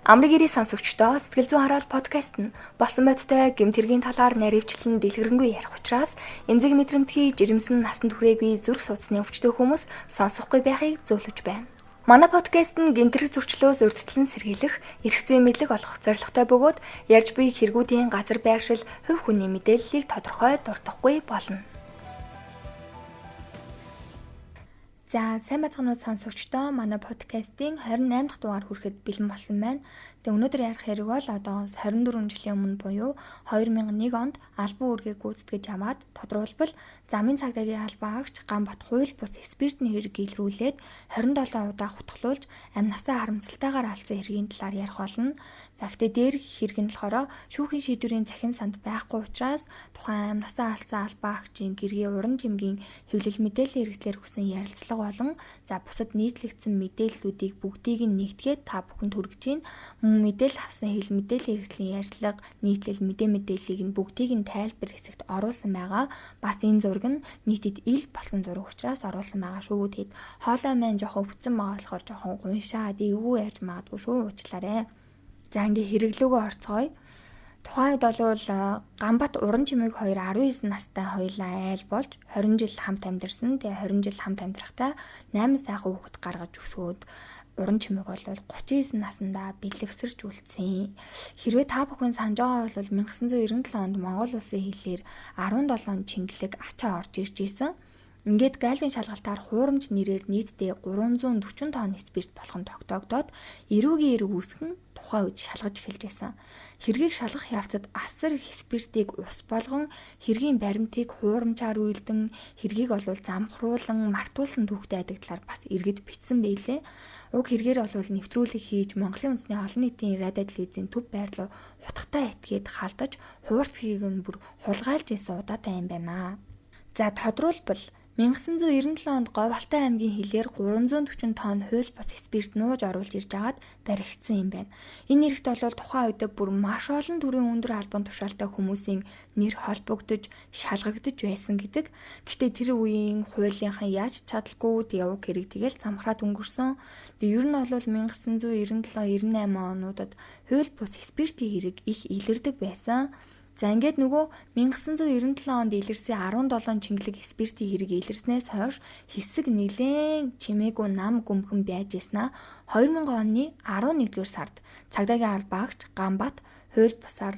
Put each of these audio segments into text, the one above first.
Амрыг ирээ сонсогчдоо сэтгэл зүйн хараал подкаст нь болсон бодтой гэмт хэргийн талаар наривчлан дэлгэрэнгүй ярих учраас эмзэг мэдрэмтгий жирэмсэн насан туршаагүй зүрх судасны өвчтөе хүмүүс сонсохгүй байхыг зөвлөж байна. Манай подкаст нь гэмт хэрэг зөрчлөөс урьдчилан сэргийлэх, эрх зүйн мэдлэг олох зорилготой бөгөөд ярьж буй хэрэгүүдийн газар байршил, хувь хүний мэдээллийг тодорхой дурдахгүй болно. За сайн бацхан сонсогчдоо манай подкастын 28 дахь дугаар хүрэхэд бэлэн болсон байна. Тэгээ өнөөдөр ярих хэрэг бол одоо 24 жилийн өмнө буюу 2001 онд албан үүргийг гүйцэтгэж аваад тодорхойлбол замын цагдаагийн албаагч Ганбат хууль бус спиртний хэрэг илрүүлээд 27 удаа хутгалуулж амь насаа харамсалтайгаар алдсан хэргийн талаар ярих болно. За гэхдээ дээрх хэрэг нь болохоор шүүхийн шийдвэрийн цахим санд байхгүй учраас тухайн амь насаа алдсан албаагчийн гэргийн уран жимгийн хэвлэл мэдээллийн хэрэгслэр хүсэн ярилцлага болон за бусад нийтлэгдсэн мэдээллүүдийг бүгдийг нь нэгтгээд та бүхэнд хүргэж байна. Мөн мэдээлэл авсан хэвлэл мэдээллийн хэрэгслийн ярилцлага, нийтлэл мэдээллийг нь бүгдийг нь тайлбар хэсэгт оруулсан байгаа. Бас энэ зураг нь нийтэд ил болсон зураг учраас оруулсан байгаа шүү. Тэгэд хоолой маань жоохон өвдсөн байгаа болохоор жоохон гуншаад эвгүй ярьж магадгүй шүү. Уучлаарай. За ингээ хэрэглүүгөө орцгоё. Тухайн үед бол Ганбат уран чимээг 19 настай хоёулаа айл болж 20 жил хамт амьдарсан. Тэгээ 20 жил хамт амьдрахтаа 8 сайхан хүүхэд гаргаж өсгөөд уран чимээг бол 39 наснда бэлэвсэрч үлдсэн. Хэрвээ та бүхэн санаж байгаа бол 1997 онд Монгол улсын хилээр 17 чингэлэг ачаа орж ирж исэн. Ингээд гайлын шалгалтаар хуурамч нэрээр нийтдээ 340 тонн спирт болох нь тогтоогдоод эрүүгийн эрг үүсгэн тухайн үед шалгаж эхэлж байсан. Хэргийг шалгах явцад асар их спиртийг ус болгон хэргийн баримтыг хуурамчаар үйлдэн хэргийг олвол замхруулан мартуулсан түүхтэй адагдлаар бас иргэд битсэн байлээ. Уг хэрэгээр олвол нэвтрүүлэг хийж Монголын үндэсний олон нийтийн радио телевизийн төв байрлал хутгатай этгээд халдаж хуурцгийг нь бүр хулгайлж исэн удаатай юм байна. За тодруулбал 1997 онд Говьалтай аймгийн хилээр 340 тонн хууль бус спирт нууж оруулж ирж агаад баригдсан юм байна. Энэ хэрэгт бол тухайн үед бүр маш олон төрлийн өндөр албан тушаалтай хүмүүсийн нэр холбогдож, шалгагдаж байсан гэдэг. Гэхдээ тэр үеийн хуулийнхаа яаж чадалгүй яваг хэрэг тэгэл замхраад өнгөрсөн. Тэгээ ер нь бол 1997-98 онуудад хууль бус спиртийн хэрэг их илэрдэг байсан. За ингээд нөгөө 1997 онд илэрсэн 17 чингэлэг спиртийн хэрэг илэрснээс хойш хэсэг нэлээд чимээгүй нам гүмхэн байж яснаа 2000 оны 11-р сард цагдаагийн албаагч Ганбат хууль бусаар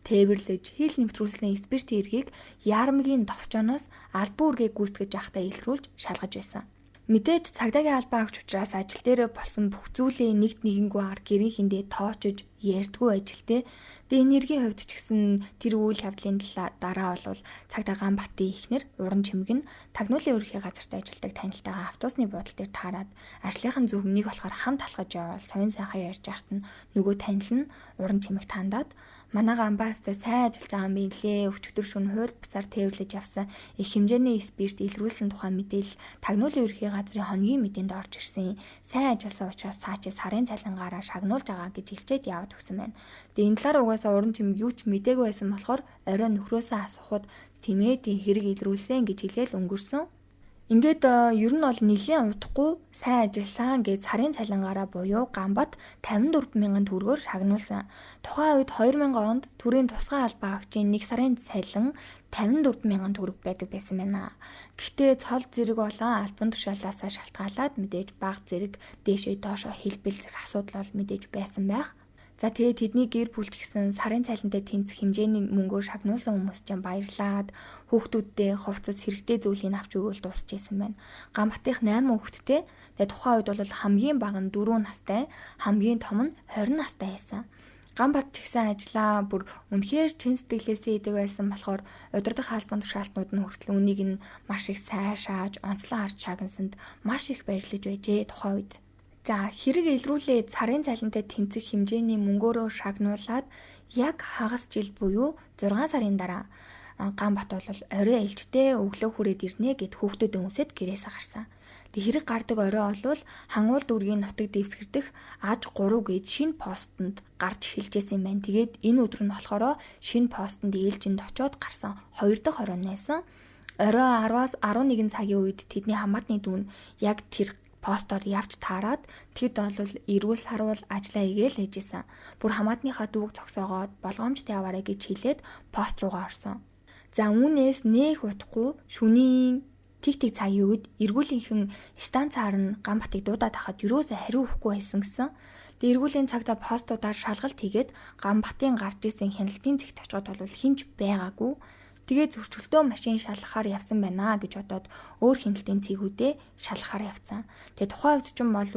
тээвэрлэж хил нэвтрүүлсэн спиртийн хэргийг Яармгийн товчоноос албан үүргийг гүйцэтгэж явахдаа илрүүлж шалгаж байсан. Мэдээж цагдаагийн албаагч учраас ажил дээр болсон бүх зүйлээ нэгт нэгэнгүй ар гэрийнхэндээ тоочж ярьдгүй ажилтэй. Тэгээ энергийн хувьд ч гэсэн тэр үйл явдлын дараа бол цагдаа Ганбатын ихнэр уран чимэг нь тагнуулын ерөнхий газарт ажилладаг танилтайгаа автобусны буудлын дээр таарад ажлынхан зөвхнийг болохоор хамт алхаж явбал совин сайхан ярьж байхад нь нөгөө танил нь уран чимэг тандаад манай Ганбаастай сайн ажиллаж байгаа юм билээ. Өчигдөр шөнө хууль бусаар тээвэрлэж явсан их хэмжээний спирт илрүүлсэн тухай мэдээлэл тагнуулын ерөнхий газрын хоногийн мэдээнд орж ирсэн. Сайн ажилласан учраас цаашаа сарын цалингаараа шагнуулж байгаа гэж хэлчихэд яваад өгсөн байна. Тэгээ энэ талаар угаасаа уран чимэг юу ч мэдээгүй байсан болохоор орой нөхрөөсөө асуухад тэмээ хэрэг илрүүлсэн гэж хэлээл өнгөрсөн. Ингээд ер нь бол нэлийн удахгүй сайн ажилласан гэж сарын цалингаараа буюу Ганбат 54,000 төгрөгөөр шагнуулсан. Тухайн үед 2000 онд төрийн тусгай албаагчийн 1 сарын цалин 54,000 төгрөг байдаг байсан байна. Гэхдээ цол зэрэг болон албан тушаалаасаа шалтгаалаад мэдээж бага зэрэг дээшээ доошоо хэлбэлзэх асуудал бол мэдээж байсан байх. За тэгээ тэдний гэр бүлч гэсэн сарын цалинтай тэнцэх хэмжээний мөнгөөр шагнуулсан хүмүүс чинь баярлаад хүүхдүүдтэй хувцас хэрэгтэй зүйлийг авч өгөөл дуусчихсан байна. Ганбатынх 8 хүүхэдтэй. Тэгээ тухайн үед бол хамгийн бага нь 4 настай, хамгийн том нь 20 настай байсан. Ганбат ч гэсэн ажлаа бүр үнэхээр чин сэтгэлээсээ идэг байсан болохоор удирдах албан тушаалтнууд нь хүртэл үнийг нь маш их сайшааж, онцлог харж шагнасанд маш их баярлаж байжээ тухайн үед. За хэрэг илрүүлээд сарын цалинтай тэнцэх хэмжээний мөнгөөрөө шагнуулаад яг хагас жил буюу 6 сарын дараа Ганбат бол орой ээлжтэй өглөө хүрээд ирнэ гэд хүүхдүүд өмсөд гэрээсээ гарсан. Тэг хэрэг гардаг орой бол хангуул дүүргийн нутаг дэвсгэрдэх аж 3 гээд шинэ постонд гарч эхэлжсэн юм байна. Тэгээд энэ өдөр нь болохоор шинэ постонд ээлжинд очиод гарсан 2 дахь орой байсан. Орой 10-аас 11 цагийн үед тэдний хамаатны дүүн яг тэр постоор явж таарад тэд бол эрүүл сарвал ажиллаа игээл ээжсэн. Бүр хамаатныхаа дүүг зогсоогоод болгоомжтой яваарай гэж хэлээд пост руугаа орсон. За үүнээс нээх утахгүй шөнийн тэг цагийн үед эргүүлийнхэн станцаар нь Ганбатыг дуудаад хахад юусоо хариу өгөхгүй байсан гэсэн. Тэгээ эргүүлийн цагта постуудаар шалгалт хийгээд Ганбатын гарч исэн хяналтын цэгт очиод бол хинч байгаагүй. Тэгээ зөрчилдөө машин шалгахаар явсан байна гэж бодоод өөр хяналтын цэгүүдээ шалгахаар явсан. Тэгээ тухайн үед ч юм бол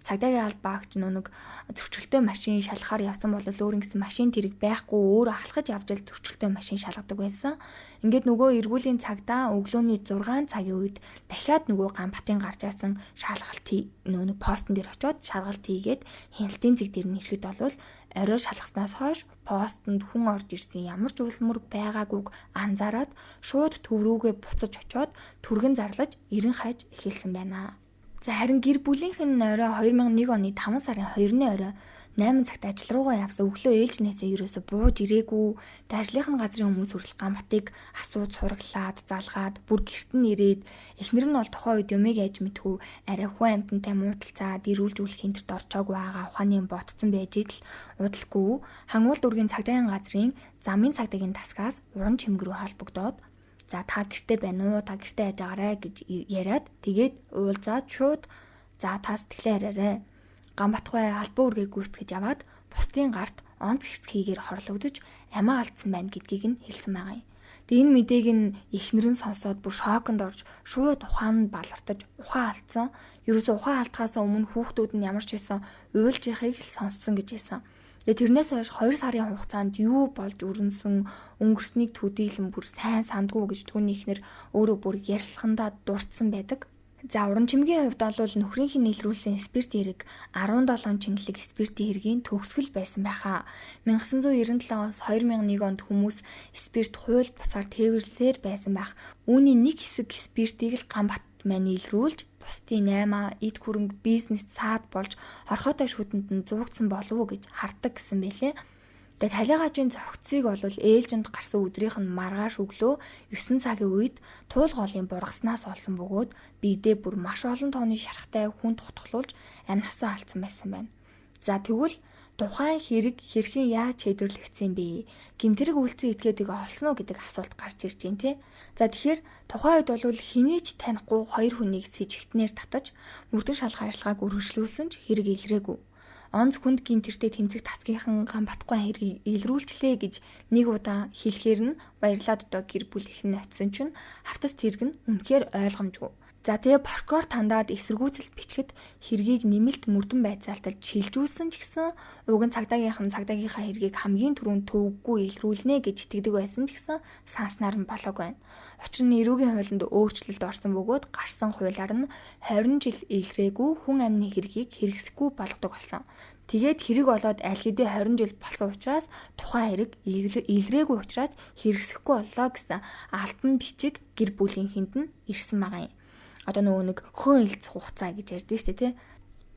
цагдаагийн аль багч нүг зөрчилдөө машин шалгахаар явсан бол өөр ингэсэн машин тэрэг байхгүй өөрөө алхаж явж ил зөрчилдөө машин шалгадаг байсан. Ингээд нөгөө эргүүлийн цагдаа өглөөний 6 цагийн үед дахиад нөгөө Ганбатын гарч яасан шалгалт нөгөө постн дээр очиод шалгалт хийгээд хяналтын цэг дээр нь ирэхэд бол орой шалгаснаас хойш постэнд хүн орж ирсэн ямар ч улмөр байгаагүйг анзаараад шууд төв рүүгээ буцаж очиод түргэн зарлаж эрен хайж эхэлсэн байна. За харин гэр бүлийнх нь орой 2001 оны 5 сарын 2-ны орой 8 цагт ажил руугаа явсан өглөө ээлжнээсээ ерөөсө бууж ирээгүй. Ажлынх нь газрын хүмүүс хүртэл Ганбатыг асууд сураглаад, залгаад, бүр гэрт нь ирээд эхнэр нь бол тухайн үед юмыг ээж мэдхүү арай хүн амтантай муудалцаад ирүүлжүүлэх хинтерт орчоог байгаа ухааны ботцсон байж идэл удалгүй хангуул дүүргийн цагдаагийн газрын замын цагдаагийн тасгаас уран чимэг рүү халбогдоод за та гэртээ байна уу? Та гэртээ яаж агаарэ гэж яриад тэгээд уулзаад шууд за та сэтгэлээ хараарэ. Ганбатгүй албан үргээ гүйцэтгэж аваад бусдын гарт онц хэрцгийгээр хорлогдож амиа алдсан байна гэдгийг нь хэлсэн байгаа юм. Тэгээ энэ мэдээг нь эхнэр нь сонсоод бүр шоконд орж шууд ухаан нь балартаж ухаан алдсан. Ерөөсөө ухаан алдхаас өмнө хүүхдүүд нь ямар ч байсан уйлж яхийг л сонссон гэж хэлсэн. Тэгээ тэрнээс хойш 2 сарын хугацаанд юу болж өрнсөн өнгөрснийг төдийлөн бүр сайн сандгүй гэж түүний эхнэр өөрөө бүр ярьслахандаа дурдсан байдаг. За уран чимгийн хувьд бол нөхрийнх нь илрүүлсэн спирт хэрэг 17 чингэлэг спиртийн хэргийн төгсгөл байсан байхаа. 1997-оос 2001 онд хүмүүс спирт хууль бусаар тээвэрлсээр байсан байх. Үүний нэг хэсэг спиртийг л Ганбат маань илрүүлж бусдын 8 эд хөрөнгө бизнес цаад болж хорхотой шүтэнд нь зуугдсан болов уу гэж харддаг гэсэн байлээ. Тэгээд халигаажийн цогцыг бол ээлжинд гарсан өдрийнх нь маргааш өглөө 9 цагийн үед туул голын бургаснаас олсон бөгөөд бидээ бүр маш олон тооны шархтай хүн тутгалуулж амнасаа алдсан байсан байна. За тэгвэл тухайн хэрэг хэрхэн яаж шийдвэрлэгдсэн бэ? Гэмтэрэг үйлцэн этгээдийг олсон уу гэдэг асуулт гарч ирж байна те. За тэгэхээр тухайн үед бол хэний ч танихгүй хоёр хүнийг сэжигтнээр татаж мөрдөн шалах ажиллагааг үргэлжлүүлсэн ч хэрэг илрээгүй. Онц хүнд гимтэртэй тэмцэх тасгийнхан Ганбатгүй хэргийг илрүүлчлээ гэж нэг удаа хэлэхээр нь баярлаад одоо гэр бүлийнх нь очисон чинь автас тэрэг нь үнэхээр ойлгомжгүй. За тэгээ прокурор тандаад эсэргүүцэл бичгэд хэргийг нэмэлт мөрдөн байцаалталж шилжүүлсэн ч гэсэн уг нь цагдаагийнхаа хэргийг хамгийн түрүүнд төвөггүй илрүүлнэ гэж итгэдэг байсан ч гэсэн санснаар нь болоог байна. Учир нь эрүүгийн хуулинд өөрчлөлт орсон бөгөөд гарсан хуулиар нь 20 жил илрээгүй хүн амны хэргийг хэрэгсэхгүй болгодог болсон. Тэгээд хэрэг болоод аль хэдийн 20 жил болсон учраас тухайн хэрэг илрээгүй учраас хэрэгсэхгүй боллоо гэсэн алтан бичиг гэр бүлийнхэнд нь ирсэн байгаа юм. Одоо нөгөө нэг хөн илц хугацаа гэж ярьдэн штэ тий.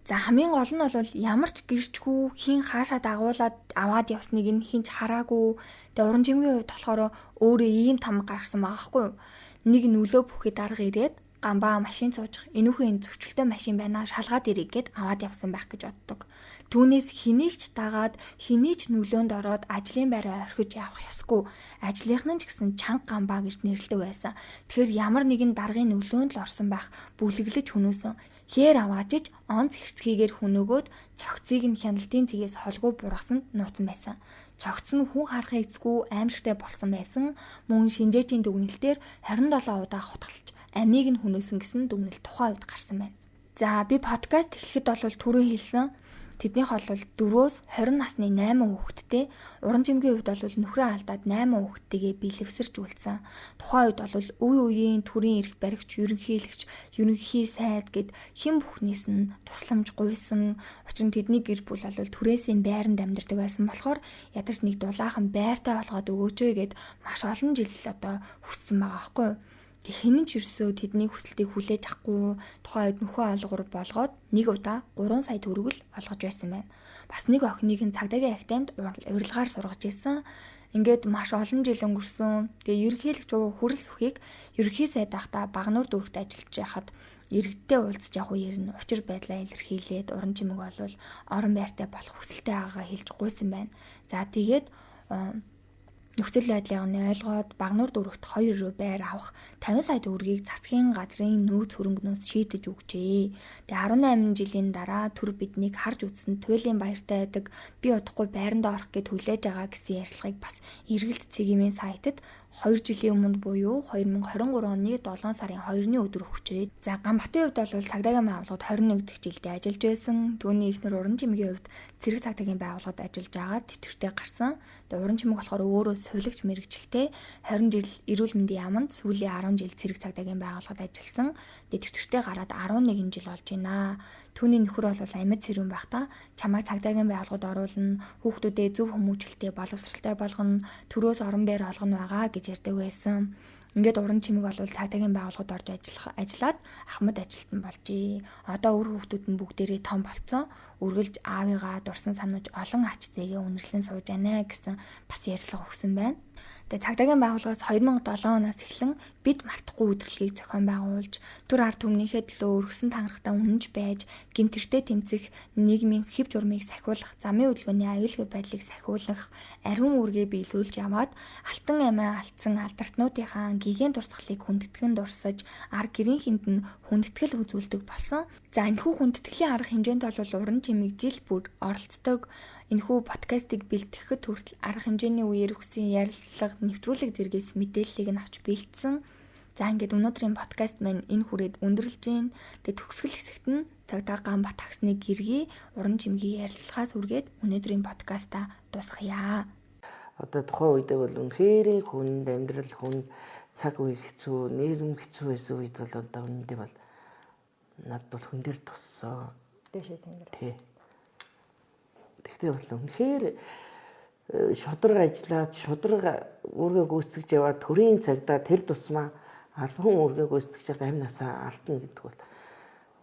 За хамгийн гол нь бол ямар ч гэрчгүй хин хаашаа дагуулад аваад явсныг нь хинч хараагүй. Тэгээ уран чимгийн хувьд болохоор өөрөө ийм там гаргасан байгаа хгүй юу. Нэг нөлөө бүхэд дарга ирээд Ганбаа машин суучих энүүхэн зөвчлөлтөө машин байна шалгаад ирэх гээд аваад явсан байх гэж боддог. Түүнээс хэнийг ч дагаад хэний ч нөлөөнд ороод ажлын байраа орхиж явах ёсгүй. Ажлынх нь ч гэсэн чанга Ганбаа гэж нэрлэдэг байсан. Тэгэхээр ямар нэгэн даргын нөлөөнд л орсон байх бүлэглэж хүнөөсөн. Хээр аваачиж онц хэрцгийгээр хүнөөгөөд цогцыг нь хяналтын цэгээс холгүй бургасанд нууцсан байсан. Цогц нь хүн харахын эцгүй аимшигтай болсон байсан. Мөн шинжээчийн дүгнэлтээр 27 удаа хутгалж амийг нь хүнөөсөн гэсэн дүгнэлт тухайн үед гарсан байна. За би подкаст эхлэхэд бол түрүү хэлсэн. Тэднийх бол 4-өөс 20 насны 8 хүүхэдтэй уран чимгийн хувьд бол нөхрөө алдаад 8 хүүхэдтэйгээ бэлэвсэрч үлдсэн. Тухайн үед бол үеийн төрийн эрх баригч, ерөнхий сайд гэд хэн бүхнээс нь тусламж гуйсан. Учир нь тэдний гэр бүл бол түрээсийн байранд амьдардаг байсан болохоор ядаж нэг дулаахан байртай болгоод өгөөч гэд маш олон жил одоо хүссэн байгаа байхгүй юу? Хинэн ч ерсөө тэдний хүсэлтийг хүлээж авахгүй тухайн үед нөхөө олгор болгоод нэг удаа 3 сая төгрөг л олгож байсан байна. Бас нэг охиныг нь цагдаагийн ахтамд урилгаар сургаж ирсэн. Ингээд маш олон жил өнгөрсөн. Тэгээ ерөнхийлөгч хүрэл сүхийг ерөнхий сайд ахта Багнуур дүрэгт ажиллаж байхад иргэдтэй уулзж яг ярина. Учир байдлаа илэрхийлээд уран чимэг болвол орон байртай болох хүсэлтэй байгаагаа хэлж гуйсан байна. За тэгээд нөхцөл байдлыг нь ойлгоод Багнуур дүүрэгт 2 руу байр авах 50 сая төгрөгийг засгийн газрын нөөц хөрөнгнөөс шийдэж өгчээ. Тэгээ 18 жилийн дараа төр биднийг харж үзсэн туйлын баяртай байдаг би удахгүй байранда орох гэд хүлээж байгаа гэсэн ярьцлагыг бас эргэлт цэгийн сайтад 2 жилийн өмнө буюу 2023 оны 7 сарын 2-ны өдөр өгчээ. За Ганбатын хувьд бол цагдаагийн байгууллагад 21 дэх жилдээ ажиллаж байсан. Түүний эхнэр уран чимгийн хувьд цэрэг цагдаагийн байгууллагад ажиллаж агаад тэтгэвртэй гарсан. Тэгээ уран чимэг болохоор өөрөө сувилагч мэрэгчлээ 20 жил эрүүл мэндийн яамд сүүлийн 10 жил цэрэг цагдаагийн байгууллагад ажилласан. Тэгээ тэтгэвртэй гараад 11 жил болж байна. Түүний нөхөр бол амьд цэрүүн байхдаа чамайг цагдаагийн байгууллагад оруулна, хүүхдүүдэд зөв хүмүүжлэлтэй боловсралтай болгоно, төрөөс орон байр олгоно байгаа гэж ярьдаг байсан. Ингээд уран чимэг бол цагдаагийн байгууллагад орж ажиллаад ахмад ажилтан болжээ. Одоо өр хүүхдүүд нь бүгдээрээ том болцсон. Үргэлж аавыгаа дурсан санаж олон ач зээгээ үнэрлэн сууж байна гэсэн бас ярьцлага өгсөн байна. Тэгээ цагдаагийн байгууллагаас 2007 оноос эхлэн бид мартахгүй өдрөлгийг зохион байгуулж, төр ард түмнийхээ төлөө өргөсөн танхартаа үнэнж байж, гэмтэртэй тэмцэх, нийгмийн хэв журмыг сахиулах, замын хөдөлгөөний аюулгүй байдлыг сахиулах, ариун үүргээ биелүүлж яваад, алтан амиа алдсан алдартнуудынхаа гигэн дурсгалыг хүндэтгэн дурсаж, ар гэрийнхэнд нь хүндэтгэл үзүүлдэг болсон. За энэхүү хүндэтгэлийн арга хэмжээнд бол уран чимэг жил бүр оролцдог. Энэхүү подкастыг бэлтгэхэд хүртэл арга хэмжээний үеэр өгсөн ярилцлага нэвтрүүлэг зэргээс мэдээллийг нь авч бэлдсэн. За ингээд өнөөдрийн подкаст маань энэ хүрээд өндөрлж байна. Тэгээ төгсгөл хэсэгт нь цагдаа Ганбат агсны гэргий уран чимгийн ярилцлагаас үргээд өнөөдрийн подкастаа дуусгая. Одоо тухайн үедээ бол үнэхээр хүнд амьдрал хүнд цаг үе хэцүү, нийгэм хэцүү байсан үед бол одоо үнэндээ бол над бол хүн дээр туссан. Дэшээ тэнгэр. Тий. Тэгтээ бол үнэхээр шудраг ажиллаад шудраг үүргээ гүйцэтгэж яваад төрийн цагдаа тэр тусмаа албан үүргээ гүйцэтгэж яваад амь насаа алдна гэдэг бол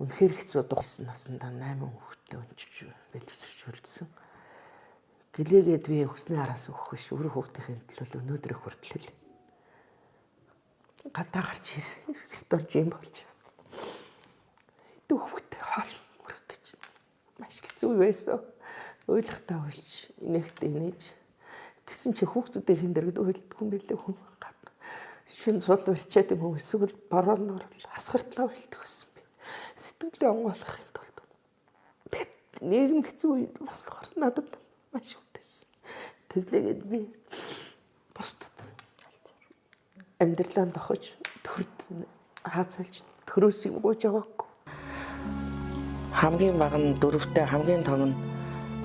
үнэхээр хэцүү дууссан насандаа 8 хүүхдээ өнчиж бэлэвсэрч хүрдсэн. Гэлээгээд би өгсний араас өгөх биш өөр хүүхдийн төлөө өнөөдөр их хүртэл гадаа гарч ирж юм болж. Дүүхт хаал мөрөх гэж маш хэцүү байсан. Ойлгохтой болж инээхтэй инээж гэсэн чи хүүхдүүдээ хин дэргэд ойлдгүй юм билээ хүн гадна. Шин цул барьчаад юм уу эсвэл бороор асгартлаа байлдаг байсан би. Сэтгэлээ онгойлгох юм тулд. Тэгэд нийгэм хэцүү үед болохоор надад маш үтсэн. Тэглээгээд би бусдад амьдралаа тохож төрд хаацалж төрөөс юм гооч яваагүй. Хамгийн бага нь 4-тэй хамгийн том нь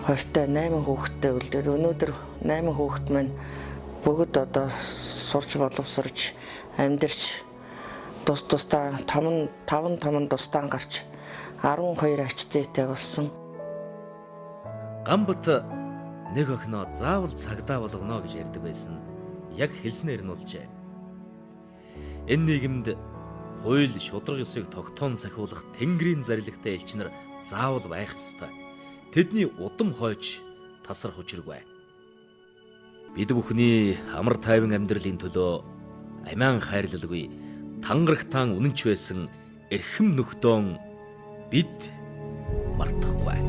2-тай 8 хүүхэдтэй үлдээд өнөөдөр 8 хүүхэд маань бүгд одоо сурч боловсрож амьдарч тусдаа 5 тусдаан гарч 12 ач зээтэй болсон. Ганбат нэг охиноо заавал цагдаа болгоно гэж ярьдаг байсан. Яг хэлснээр нь болжээ. Энэ нийгэмд хууль шудраг ёсыг тогтоон сахиулах Тэнгэрийн зарилгатай элчнэр заавал байх ёстой. Тэдний удам хойж тасрах учиргүй. Бид бүхний амар тайван амьдралын төлөө амиан хайрлалгүй тангарагтаан үнэнч байсан эрхэм нөхдөөн бид мартахгүй.